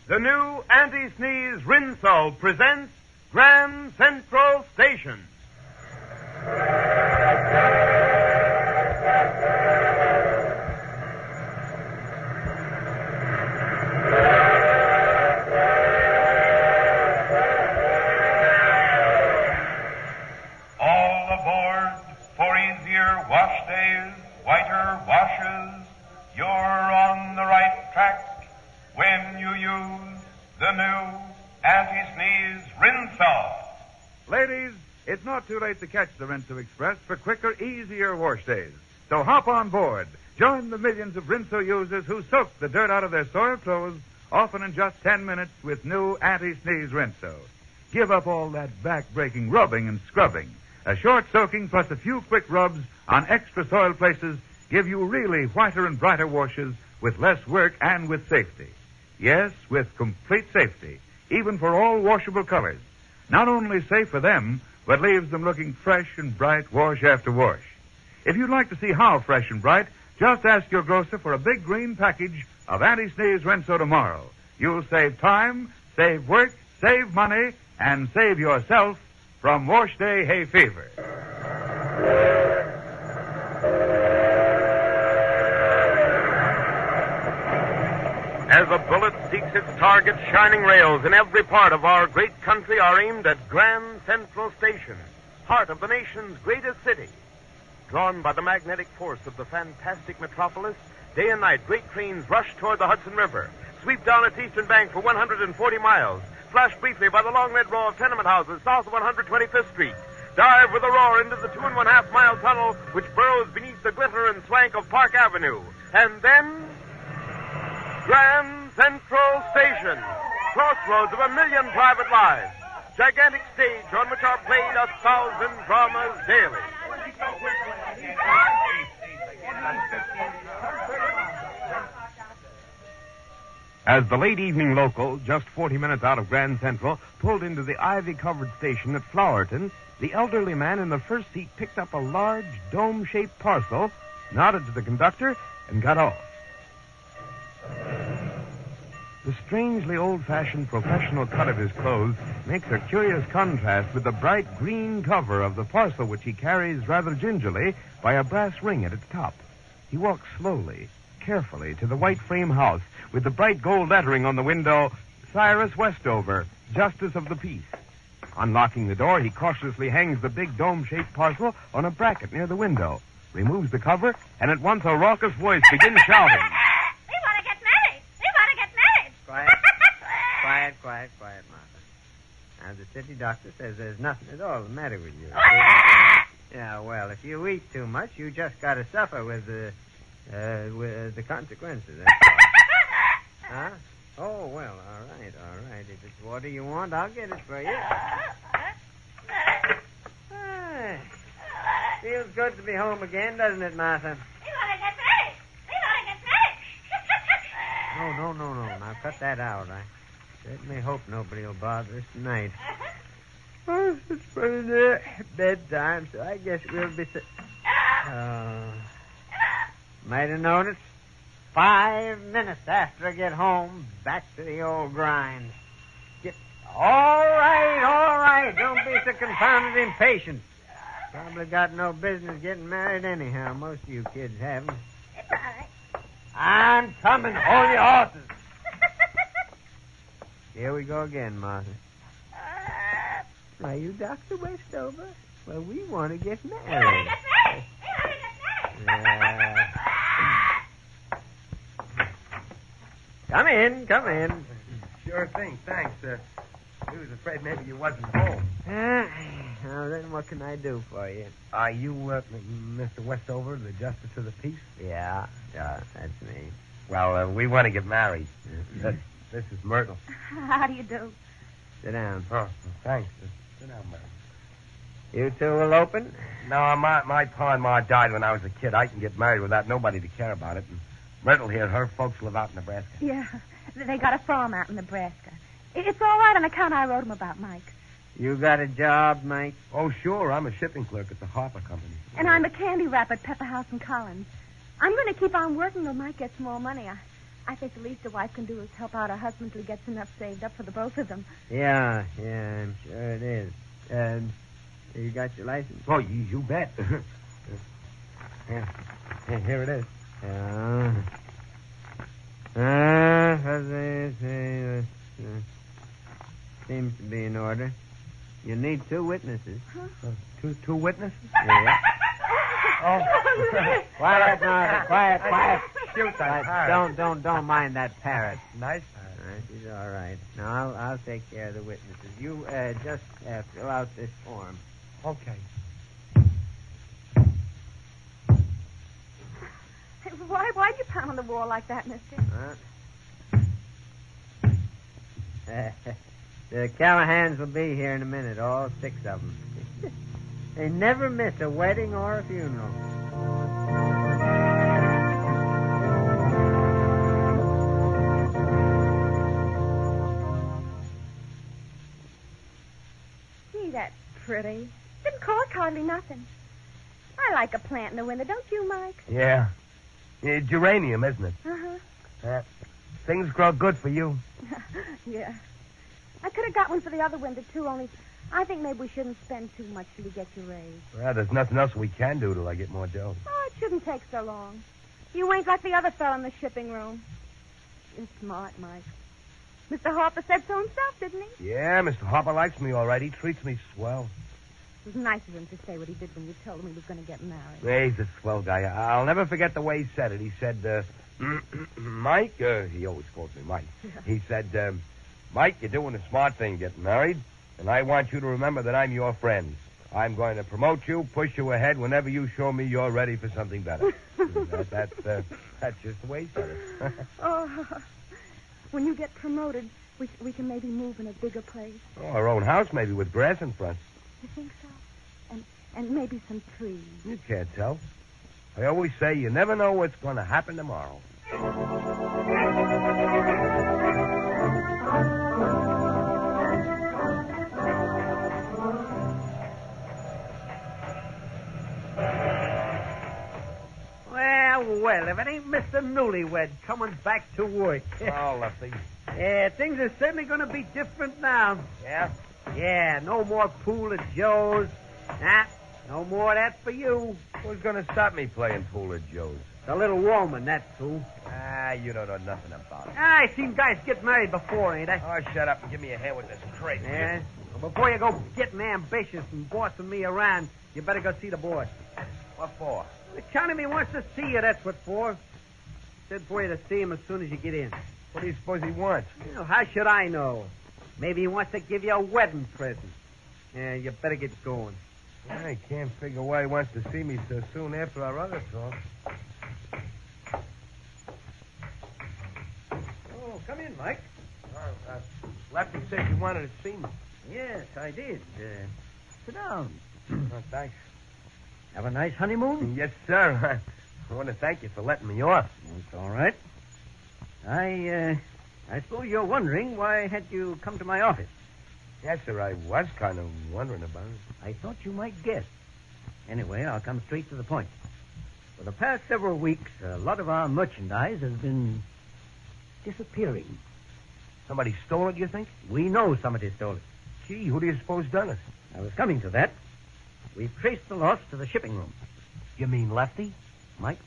The new Anti-Sneeze Rinso presents Grand Central Station. All aboard for easier wash days, whiter washes. You're on the right track when you use the new Anti-Sneeze Rinso. Ladies, it's not too late to catch the Rinso Express for quicker, easier wash days. So hop on board. Join the millions of Rinso users who soak the dirt out of their soiled clothes, often in just 10 minutes with new Anti-Sneeze Rinso. Give up all that back-breaking rubbing and scrubbing. A short soaking plus a few quick rubs on extra soiled places give you really whiter and brighter washes with less work and with safety. Yes, with complete safety, even for all washable colors. Not only safe for them, but leaves them looking fresh and bright wash after wash. If you'd like to see how fresh and bright, just ask your grocer for a big green package of Anti-Sneeze Rinso tomorrow. You'll save time, save work, save money, and save yourself from wash day hay fever. As a bullet seeks its target, shining rails in every part of our great country are aimed at Grand Central Station, heart of the nation's greatest city. Drawn by the magnetic force of the fantastic metropolis, day and night great cranes rush toward the Hudson River, sweep down its eastern bank for 140 miles, flash briefly by the long red row of tenement houses south of 125th Street, dive with a roar into the 2.5-mile tunnel which burrows beneath the glitter and swank of Park Avenue, and then Grand Central Station, crossroads of a million private lives, gigantic stage on which are played 1,000 dramas daily. As the late evening local, just 40 minutes out of Grand Central, pulled into the ivy-covered station at Flowerton, the elderly man in the first seat picked up a large, dome-shaped parcel, nodded to the conductor, and got off. The strangely old-fashioned professional cut of his clothes makes a curious contrast with the bright green cover of the parcel which he carries rather gingerly by a brass ring at its top. He walks slowly, carefully to the white frame house with the bright gold lettering on the window, Cyrus Westover, Justice of the Peace. Unlocking the door, he cautiously hangs the big dome-shaped parcel on a bracket near the window, removes the cover, and at once a raucous voice begins shouting. Quiet, Martha. Now, the city doctor says there's nothing at all the matter with you. Yeah, well, if you eat too much, you just got to suffer with the consequences. Huh? Oh, well, all right. If it's water you want, I'll get it for you. Feels good to be home again, doesn't it, Martha? No. Now, cut that out. I certainly hope nobody will bother us tonight. Oh, it's for bedtime, so I guess we'll be... Might have known it. 5 minutes after I get home, back to the old grind. All right. Don't be so confounded impatient. Probably got no business getting married anyhow. Most of you kids haven't. It's all right. I'm coming. Hold your horses. Here we go again, Martha. Are you Dr. Westover? Well, we want to get married. Come in. Sure thing, thanks. We was afraid maybe you wasn't home. Now then, what can I do for you? Are you Mr. Westover, the Justice of the Peace? Yeah, that's me. Well, we want to get married. This is Myrtle. How do you do? Sit down. Oh, thanks. Sit down, Myrtle. You two will open? No, my pa and ma died when I was a kid. I can get married without nobody to care about it. And Myrtle here, her folks live out in Nebraska. Yeah, they got a farm out in Nebraska. It's all right on account I wrote him about Mike. You got a job, Mike? Oh, sure. I'm a shipping clerk at the Harper Company. And I'm a candy wrapper at Pepper House in Collins. I'm going to keep on working till Mike gets more money. I think the least a wife can do is help out her husband till he gets enough saved up for the both of them. Yeah, I'm sure it is. You got your license? Oh, you bet. Yeah. Here it is. Seems to be in order. You need 2 witnesses. Huh? Two witnesses? Yeah. Oh. Quiet, Martha. Quiet. Shoot that Quiet. Don't mind that parrot. Nice. She's all right. Now, I'll take care of the witnesses. You just fill out this form. Okay. Why'd you pound on the wall like that, mister? The Callahans will be here in a minute, all 6 of them. They never miss a wedding or a funeral. Gee, that's pretty. Didn't cost hardly nothing. I like a plant in the window, don't you, Mike? Yeah. Geranium, isn't it? Uh-huh. Things grow good for you. Yeah. I could have got one for the other window, too, only I think maybe we shouldn't spend too much till you get your raise. Well, there's nothing else we can do till I get more dough. Oh, it shouldn't take so long. You ain't like the other fellow in the shipping room. You're smart, Mike. Mr. Harper said so himself, didn't he? Yeah, Mr. Harper likes me all right. He treats me swell. It was nice of him to say what he did when you told him he was going to get married. Yeah, he's a swell guy. I'll never forget the way he said it. He said, Mike, he always calls me Mike. He said, Mike, you're doing a smart thing getting married, and I want you to remember that I'm your friend. I'm going to promote you, push you ahead whenever you show me you're ready for something better. That's just the way he said it. Oh, when you get promoted, we can maybe move in a bigger place. Oh, our own house, maybe, with grass in front. You think so? And maybe some trees. You can't tell. I always say you never know what's going to happen tomorrow. Well, if it ain't Mr. Newlywed coming back to work. Oh, Lefty. Yeah, things are certainly going to be different now. Yeah? Yeah, no more pool at Joe's. Nah, no more of that for you. Who's going to stop me playing pool at Joe's? The little woman, that's who. You don't know nothing about it. I seen guys get married before, ain't I? Oh, shut up and give me a hand with this crazy. Yeah? Well, before you go getting ambitious and bossing me around, you better go see the boss. What for? The county wants to see you, that's what for. Said for you to see him as soon as you get in. What do you suppose he wants? Well, how should I know? Maybe he wants to give you a wedding present. Yeah, you better get going. I can't figure why he wants to see me so soon after our other talk. Oh, come in, Mike. Lefty said you wanted to see me. Yes, I did. Sit down. Oh, thanks. Have a nice honeymoon? Yes, sir. I want to thank you for letting me off. That's all right. I suppose you're wondering why had you come to my office. Yes, sir, I was kind of wondering about it. I thought you might guess. Anyway, I'll come straight to the point. For the past several weeks, a lot of our merchandise has been disappearing. Somebody stole it, you think? We know somebody stole it. Gee, who do you suppose done it? I was coming to that. We've traced the loss to the shipping room. You mean Lefty? Mike,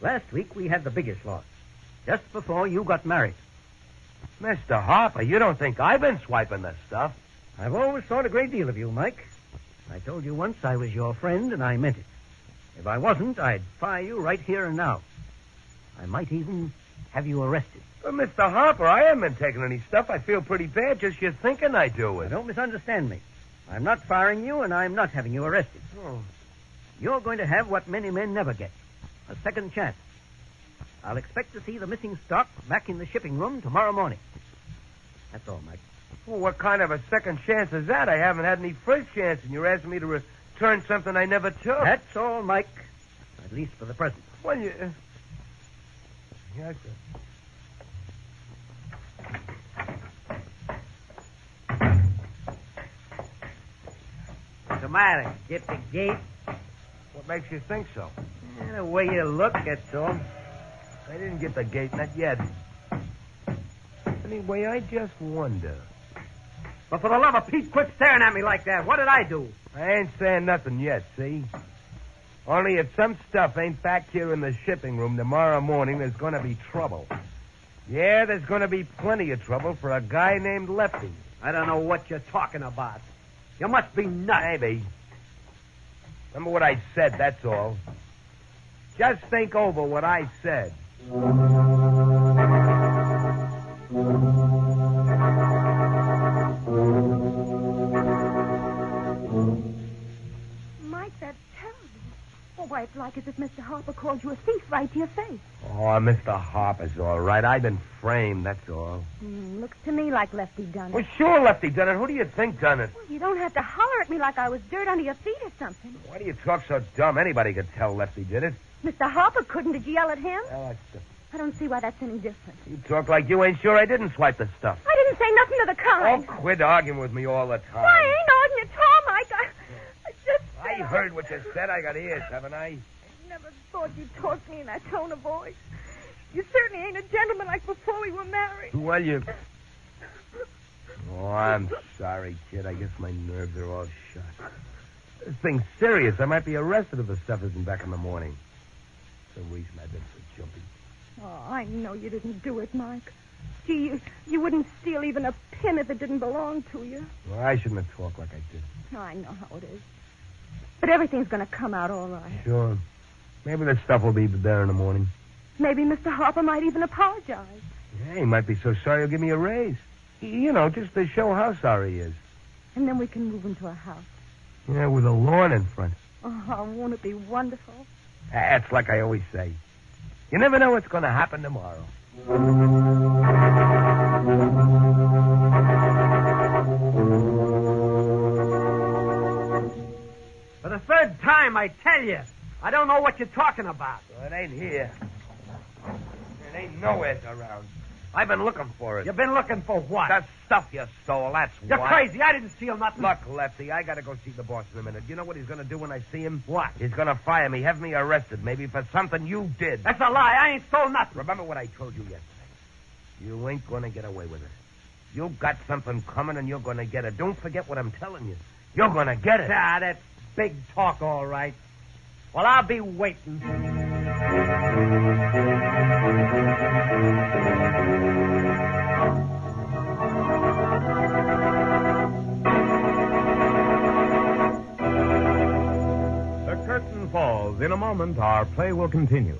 last week we had the biggest loss. Just before you got married. Mr. Harper, you don't think I've been swiping this stuff? I've always thought a great deal of you, Mike. I told you once I was your friend, and I meant it. If I wasn't, I'd fire you right here and now. I might even have you arrested. But, Mr. Harper, I haven't been taking any stuff. I feel pretty bad just you thinking I do it. Now, don't misunderstand me. I'm not firing you, and I'm not having you arrested. Oh. You're going to have what many men never get, a second chance. I'll expect to see the missing stock back in the shipping room tomorrow morning. That's all, Mike. Well, what kind of a second chance is that? I haven't had any first chance, and you're asking me to return something I never took. That's all, Mike. At least for the present. Well, you... Yes, sir. What's the matter? Get the gate? What makes you think so? The way you look, that's all. I didn't get the gate, not yet. Anyway, I just wonder. But for the love of Pete, quit staring at me like that. What did I do? I ain't saying nothing yet, see? Only if some stuff ain't back here in the shipping room tomorrow morning, there's going to be trouble. Yeah, there's going to be plenty of trouble for a guy named Lefty. I don't know what you're talking about. You must be nuts. Maybe. Remember what I said, that's all. Just think over what I said. Mike, that's terrible. Oh, why, it's like as if Mr. Harper called you a thief right to your face. Oh, Mr. Harper's all right. I've been framed, that's all. Looks to me like Lefty done it. Well, sure, Lefty done it. Who do you think done it? Well, you don't have to holler at me like I was dirt under your feet or something. Why do you talk so dumb? Anybody could tell Lefty did it. Mr. Harper couldn't. Did you yell at him? Well, that's I don't see why that's any different. You talk like you ain't sure I didn't swipe the stuff. I didn't say nothing of the kind. Oh, quit arguing with me all the time. I ain't arguing at all, Mike. I just... I heard what you said. I got ears, haven't I? Never thought you'd talk to me in that tone of voice. You certainly ain't a gentleman like before we were married. Well, you... Oh, I'm sorry, kid. I guess my nerves are all shot. This thing's serious. I might be arrested if the stuff isn't back in the morning. That's the reason I've been so jumpy. Oh, I know you didn't do it, Mike. Gee, you wouldn't steal even a pin if it didn't belong to you. Well, I shouldn't have talked like I did. I know how it is. But everything's going to come out all right. Sure. Maybe the stuff will be there in the morning. Maybe Mr. Harper might even apologize. Yeah, he might be so sorry he'll give me a raise. You know, just to show how sorry he is. And then we can move into a house. Yeah, with a lawn in front. Oh, won't it be wonderful? That's like I always say. You never know what's going to happen tomorrow. For the third time, I tell you, I don't know what you're talking about. Well, it ain't here. It ain't nowhere around. I've been looking for it. You've been looking for what? The stuff you stole, that's You're what. crazy. I didn't steal nothing. Look, Lefty, I gotta go see the boss in a minute. You know what he's gonna do when I see him? What? He's gonna fire me, have me arrested, maybe for something you did. That's a lie. I ain't stole nothing. Remember what I told you yesterday. You ain't gonna get away with it. You got something coming and you're gonna get it. Don't forget what I'm telling you. You're gonna get it. Ah, that's big talk, all right. Well, I'll be waiting. The curtain falls. In a moment, our play will continue.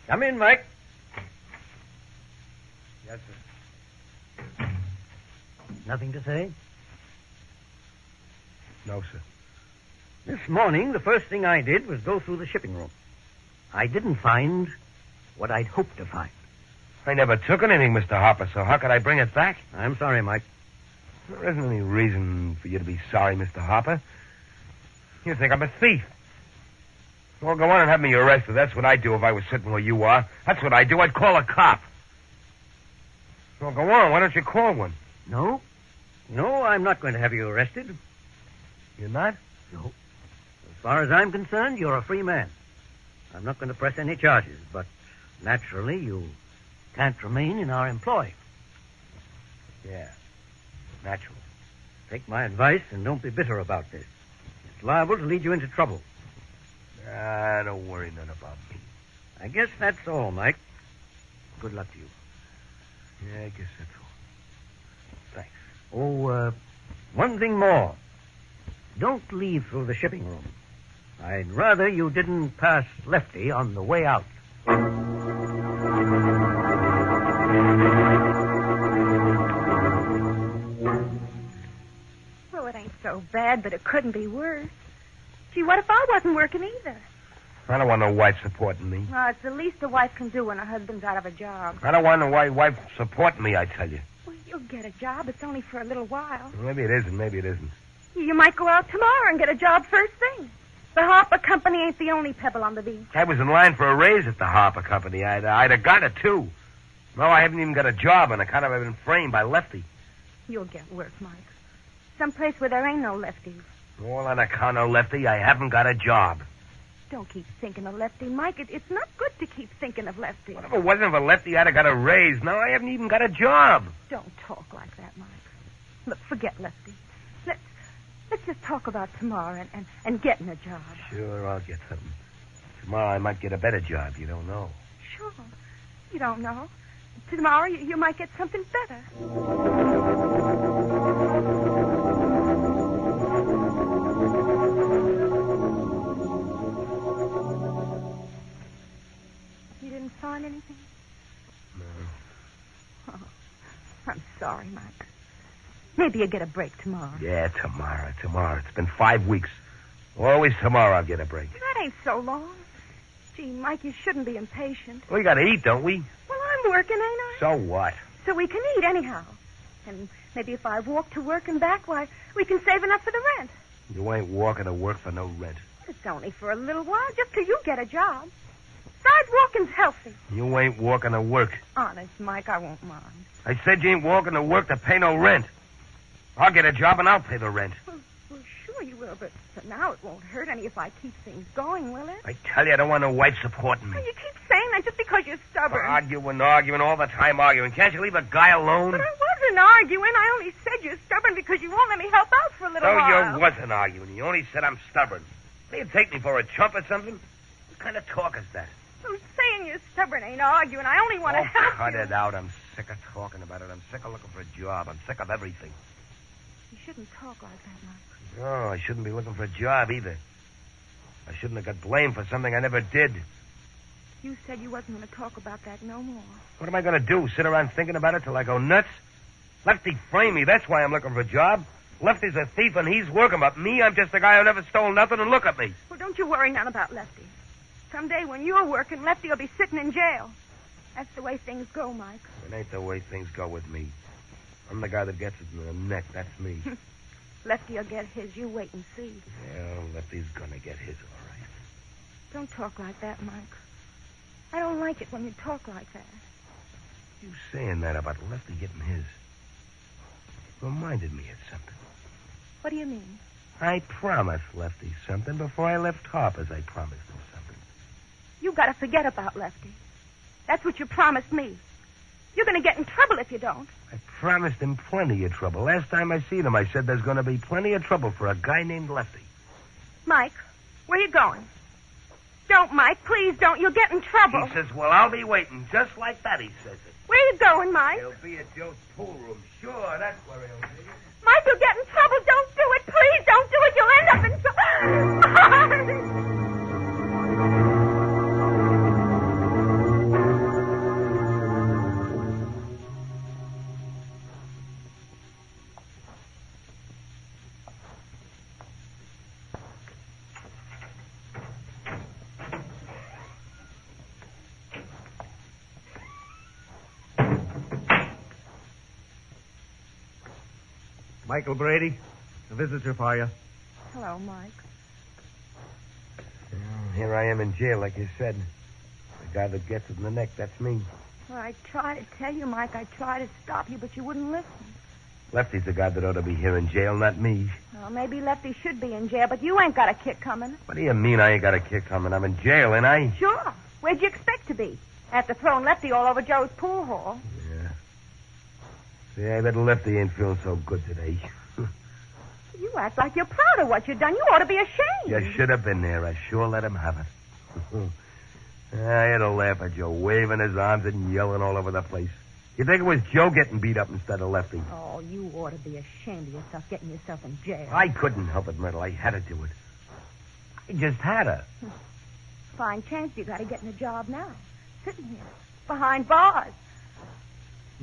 Come in, Mike. Yes, sir. Nothing to say? No, sir. This morning, the first thing I did was go through the shipping room. I didn't find what I'd hoped to find. I never took anything, Mr. Harper, so how could I bring it back? I'm sorry, Mike. There isn't any reason for you to be sorry, Mr. Harper. You think I'm a thief. Well, go on and have me arrested. That's what I'd do if I was sitting where you are. That's what I'd do. I'd call a cop. Well, go on. Why don't you call one? No. No, I'm not going to have you arrested. You're not? No. As far as I'm concerned, you're a free man. I'm not going to press any charges, but naturally, you can't remain in our employ. Yeah. Natural. Take my advice and don't be bitter about this. It's liable to lead you into trouble. Don't worry none about me. I guess that's all, Mike. Good luck to you. Yeah, I guess that's all. Thanks. Oh, one thing more. Don't leave through the shipping room. I'd rather you didn't pass Lefty on the way out. Well, it ain't so bad, but it couldn't be worse. Gee, what if I wasn't working either? I don't want no wife supporting me. Well, it's the least a wife can do when her husband's out of a job. I don't want no wife supporting me, I tell you. Well, you'll get a job. It's only for a little while. Maybe it isn't, maybe it isn't. You might go out tomorrow and get a job first thing. The Harper Company ain't the only pebble on the beach. I was in line for a raise at the Harper Company. I'd have got it, too. No, I haven't even got a job on account of I've been framed by Lefty. You'll get worse, Mike. Someplace where there ain't no lefties. All on account of Lefty, I haven't got a job. Don't keep thinking of Lefty, Mike. It's not good to keep thinking of Lefty. What if it wasn't for Lefty, I'd have got a raise. Now I haven't even got a job. Don't talk like that, Mike. Look, forget Lefty. Let's just talk about tomorrow and getting a job. Sure, I'll get something. Tomorrow I might get a better job. You don't know. Sure. You don't know. Tomorrow you might get something better. You didn't find anything? No. Oh, I'm sorry, Mike. Maybe you'll get a break tomorrow. Yeah, tomorrow. It's been 5 weeks. Always tomorrow I'll get a break. That ain't so long. Gee, Mike, you shouldn't be impatient. We gotta eat, don't we? Well, I'm working, ain't I? So what? So we can eat anyhow. And maybe if I walk to work and back, why, we can save enough for the rent. You ain't walking to work for no rent. It's only for a little while, just till you get a job. Besides, walking's healthy. You ain't walking to work. Honest, Mike, I won't mind. I said you ain't walking to work to pay no rent. I'll get a job and I'll pay the rent. Well, sure you will, but now it won't hurt any if I keep things going, will it? I tell you, I don't want no wife supporting me. Well, you keep saying that just because you're stubborn. Arguing, all the time arguing. Can't you leave a guy alone? But I wasn't arguing. I only said you're stubborn because you won't let me help out for a little while. You wasn't arguing. You only said I'm stubborn. You take me for a chump or something? What kind of talk is that? Well, saying you're stubborn ain't arguing. I only want to help cut you. it out. I'm sick of talking about it. I'm sick of looking for a job. I'm sick of everything. You shouldn't talk like that, Mike. No, I shouldn't be looking for a job either. I shouldn't have got blamed for something I never did. You said you wasn't going to talk about that no more. What am I going to do? Sit around thinking about it till I go nuts? Lefty framed me. That's why I'm looking for a job. Lefty's a thief and he's working, but me, I'm just a guy who never stole nothing, and look at me. Well, don't you worry none about Lefty. Someday when you're working, Lefty will be sitting in jail. That's the way things go, Mike. It ain't the way things go with me. I'm the guy that gets it in the neck. That's me. Lefty will get his. You wait and see. Well, Lefty's gonna get his, all right. Don't talk like that, Mike. I don't like it when you talk like that. You saying that about Lefty getting his reminded me of something. What do you mean? I promised Lefty something before I left Harper's. I promised him something. You got to forget about Lefty. That's what you promised me. You're going to get in trouble if you don't. I promised him plenty of trouble. Last time I seen him, I said there's going to be plenty of trouble for a guy named Lefty. Mike, where you going? Don't, Mike. Please don't. You'll get in trouble. He says, well, I'll be waiting. Just like that, he says it. Where you going, Mike? He'll be at Joe's pool room. Sure, that's where he'll be. Mike, you'll get in trouble. Don't do it. Please don't do it. You'll end up in trouble. Michael Brady, a visitor for you. Hello, Mike. Here I am in jail, like you said. The guy that gets it in the neck, that's me. Well, I tried to tell you, Mike. I tried to stop you, but you wouldn't listen. Lefty's the guy that ought to be here in jail, not me. Well, maybe Lefty should be in jail, but you ain't got a kick coming. What do you mean I ain't got a kick coming? I'm in jail, ain't I? Sure. Where'd you expect to be? After throwing Lefty all over Joe's pool hall. Yeah. See, I bet Lefty ain't feeling so good today. You act like you're proud of what you've done. You ought to be ashamed. You should have been there. I sure let him have it. I had to laugh at Joe, waving his arms and yelling all over the place. You think it was Joe getting beat up instead of Lefty? Oh, you ought to be ashamed of yourself, getting yourself in jail. I couldn't help it, Myrtle. I had to do it. I just had to. Fine chance you got to get in a job now. Sitting here, behind bars.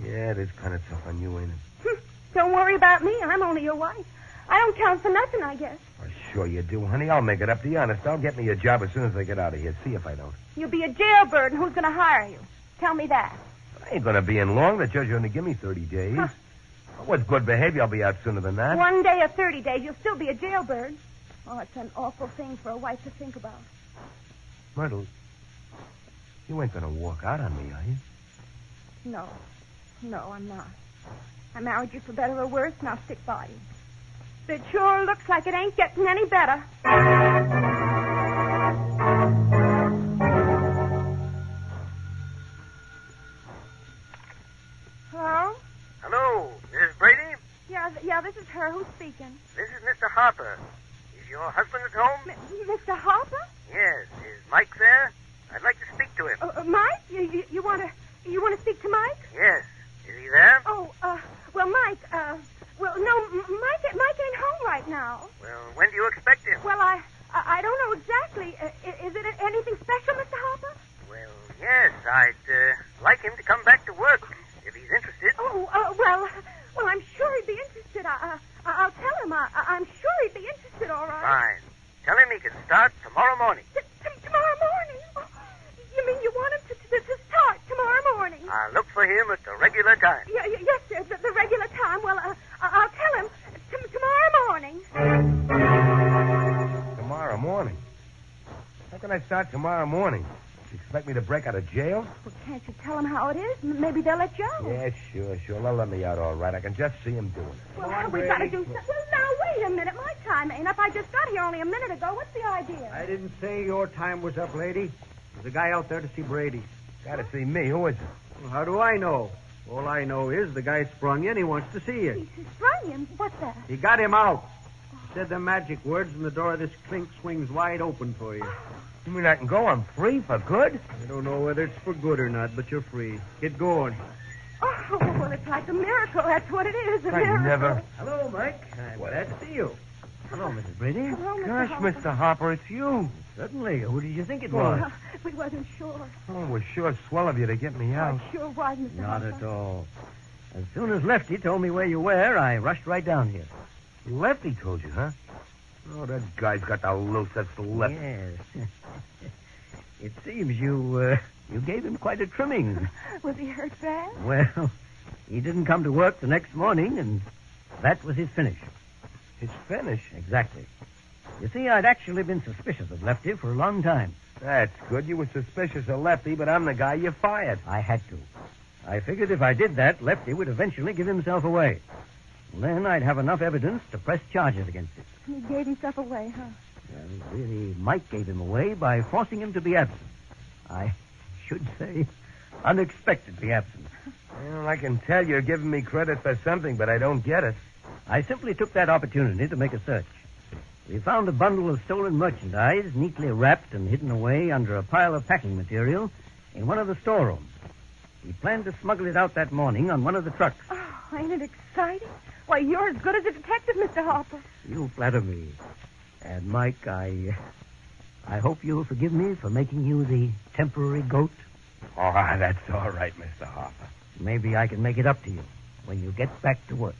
Yeah, it is kind of tough on you, ain't it? Don't worry about me. I'm only your wife. I don't count for nothing, I guess. Oh, sure you do, honey. I'll make it up to you. Honest, I'll get me a job as soon as I get out of here. See if I don't. You'll be a jailbird, and who's going to hire you? Tell me that. I ain't going to be in long. The judge only give me 30 days. Huh. What's good behavior? I'll be out sooner than that. 1 day or 30 days, you'll still be a jailbird. Oh, it's an awful thing for a wife to think about. Myrtle, you ain't gonna walk out on me, are you? No. No, I'm not. I married you for better or worse, and I'll stick by you. But it sure looks like it ain't getting any better. Hello? Hello, Mrs. Brady? Yeah, this is her. Who's speaking? This is Mr. Harper. Is your husband at home? Mr. Harper? Yes. Is Mike there? I'd like to speak to him. Mike? You want to speak to Mike? Yes. Is he there? Oh, well, Mike, no, Mike ain't home right now. Well, when do you expect him? Well, I don't know exactly. Is it anything special, Mr. Harper? Well, yes, I'd like him to come back to work if he's interested. Oh, well, I'm sure he'd be interested. I'll tell him. I'm sure he'd be interested, all right. Fine. Tell him he can start tomorrow morning. Tomorrow morning? Oh, you mean you want him to start tomorrow morning? I'll look for him at the regular time. Yes, sir, the regular time. Well, I'll tell him tomorrow morning. Tomorrow morning? How can I start tomorrow morning? You expect me to break out of jail? Well, can't you tell him how it is? Maybe they'll let you out. Yeah, sure. They'll let me out all right. I can just see him doing it. Well, we've got to do something. Well, now, wait a minute. My time ain't up. I just got here only a minute ago. What's the idea? I didn't say your time was up, lady. There's a guy out there to see Brady. Gotta see me. Who is it? Well, how do I know? All I know is the guy sprung you and he wants to see you. He sprung him? What's that? He got him out. He said the magic words and the door of this clink swings wide open for you. You mean I can go? I'm free for good? I don't know whether it's for good or not, but you're free. Get going. Oh, well, it's like a miracle. That's what it is, a miracle. Never. Hello, Mike. I'm glad to see you. Hello, Mrs. Brady. Hello, Mr. Gosh, Harper. Mr. Harper, it's you. Certainly. Who did you think it was? Well, we wasn't sure. Oh, it was sure swell of you to get me out. It sure was, Mr. Not Harper. at all. As soon as Lefty told me where you were, I rushed right down here. Lefty told you, huh? Oh, that guy's got the loose. That's the left. Yes. It seems you gave him quite a trimming. Was he hurt bad? Well, he didn't come to work the next morning, and that was his finish. His finish? Exactly. You see, I'd actually been suspicious of Lefty for a long time. That's good. You were suspicious of Lefty, but I'm the guy you fired. I had to. I figured if I did that, Lefty would eventually give himself away. Then I'd have enough evidence to press charges against him. He gave himself away, huh? Well, really, Mike gave him away by forcing him to be absent. I should say unexpectedly absent. Well, I can tell you're giving me credit for something, but I don't get it. I simply took that opportunity to make a search. We found a bundle of stolen merchandise neatly wrapped and hidden away under a pile of packing material in one of the storerooms. We planned to smuggle it out that morning on one of the trucks. Oh, ain't it exciting? Why, you're as good as a detective, Mr. Harper. You flatter me. And, Mike, I hope you'll forgive me for making you the temporary goat. Oh, that's all right, Mr. Harper. Maybe I can make it up to you when you get back to work.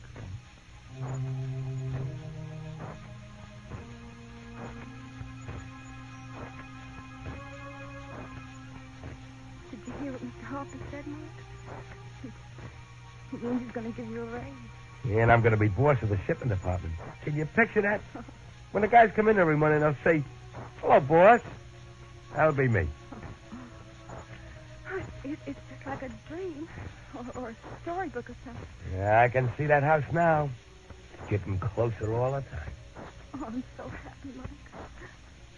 Did you hear what Mr. Harper said, Mike? He means he's going to give you a raise. Yeah, and I'm going to be boss of the shipping department. Can you picture that? When the guys come in every morning, they'll say, "Hello, boss." That'll be me. It's just like a dream or a storybook or something. Yeah, I can see that house now. It's getting closer all the time. Oh, I'm so happy, Mike.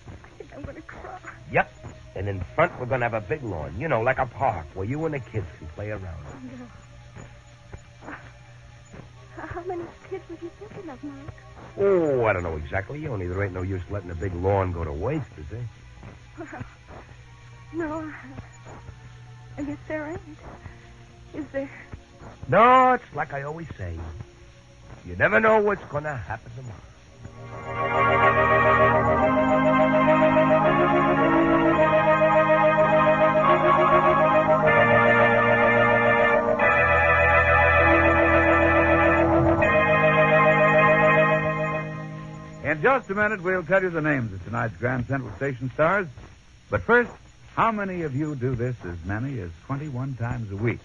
I think I'm going to cry. Yep. And in front, we're going to have a big lawn. You know, like a park where you and the kids can play around. Yeah. How many kids were you thinking of, Mike? Oh, I don't know exactly. Only there ain't no use letting a big lawn go to waste, is there? Well, no, I guess there ain't. Is there? No, it's like I always say. You never know what's going to happen tomorrow. In just a minute, we'll tell you the names of tonight's Grand Central Station stars. But first, how many of you do this as many as 21 times a week?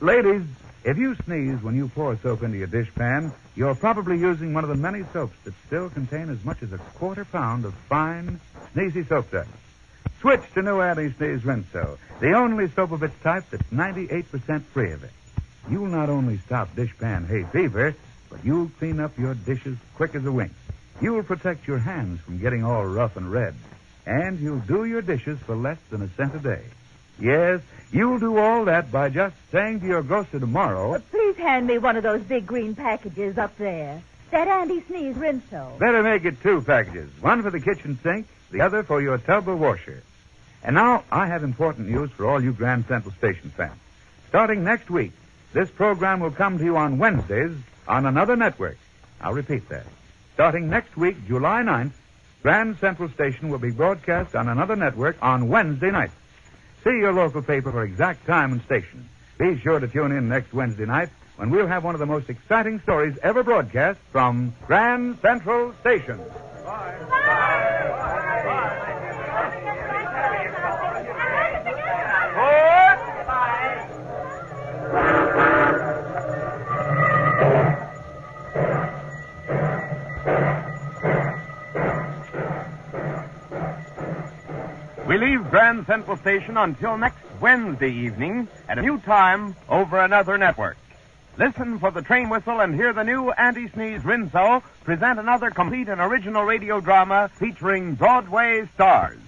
Ladies, If you sneeze when you pour soap into your dishpan, you're probably using one of the many soaps that still contain as much as a quarter pound of fine, sneezy soap dust. Switch to new Anti-Sneeze Rinso, the only soap of its type that's 98% free of it. You'll not only stop dishpan hay fever, but you'll clean up your dishes quick as a wink. You'll protect your hands from getting all rough and red. And you'll do your dishes for less than a cent a day. Yes, you'll do all that by just saying to your grocer tomorrow... Please hand me one of those big green packages up there. That Anti-Sneeze Rinso. Better make it 2 packages. One for the kitchen sink, the other for your tub or washer. And now, I have important news for all you Grand Central Station fans. Starting next week, this program will come to you on Wednesdays on another network. I'll repeat that. Starting next week, July 9th, Grand Central Station will be broadcast on another network on Wednesday night. See your local paper for exact time and station. Be sure to tune in next Wednesday night when we'll have one of the most exciting stories ever broadcast from Grand Central Station. We leave Grand Central Station until next Wednesday evening at a new time over another network. Listen for the train whistle and hear the new Anti-Sneeze Rinso present another complete and original radio drama featuring Broadway stars.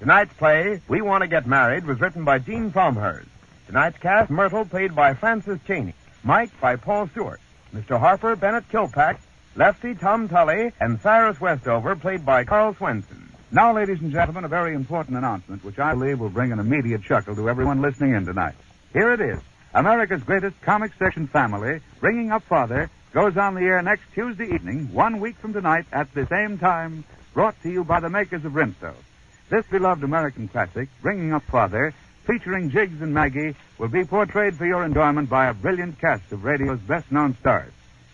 Tonight's play, We Want to Get Married, was written by Gene Fromhurst. Tonight's cast, Myrtle, played by Francis Cheney, Mike by Paul Stewart, Mr. Harper, Bennett Kilpack, Lefty, Tom Tully, and Cyrus Westover, played by Carl Swenson. Now, ladies and gentlemen, a very important announcement, which I believe will bring an immediate chuckle to everyone listening in tonight. Here it is. America's greatest comic section family, Bringing Up Father, goes on the air next Tuesday evening, 1 week from tonight, at the same time, brought to you by the makers of Rinso. This beloved American classic, Bringing Up Father, featuring Jiggs and Maggie, will be portrayed for your enjoyment by a brilliant cast of radio's best-known stars.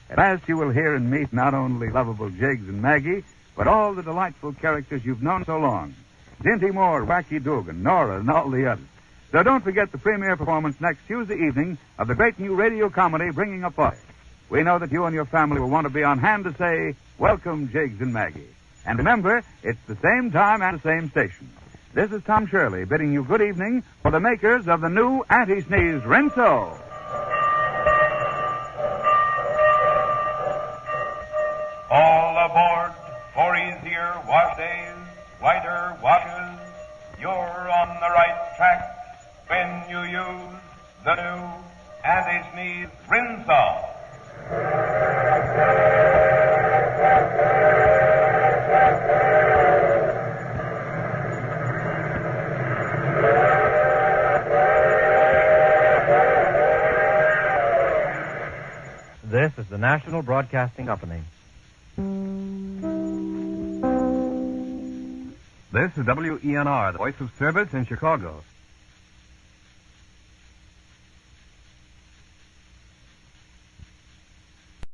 At last you will hear and meet not only lovable Jiggs and Maggie, but all the delightful characters you've known so long. Dinty Moore, Wacky Dugan, Nora, and all the others. So don't forget the premiere performance next Tuesday evening of the great new radio comedy, Bringing Up Father. We know that you and your family will want to be on hand to say, welcome, Jiggs and Maggie. And remember, it's the same time and the same station. This is Tom Shirley bidding you good evening for the makers of the new Anti-Sneeze Rinso. All aboard for easier wash days, whiter washes. You're on the right track when you use the new Anti-Sneeze Rinso. This is the National Broadcasting Company. This is WENR, the voice of service in Chicago.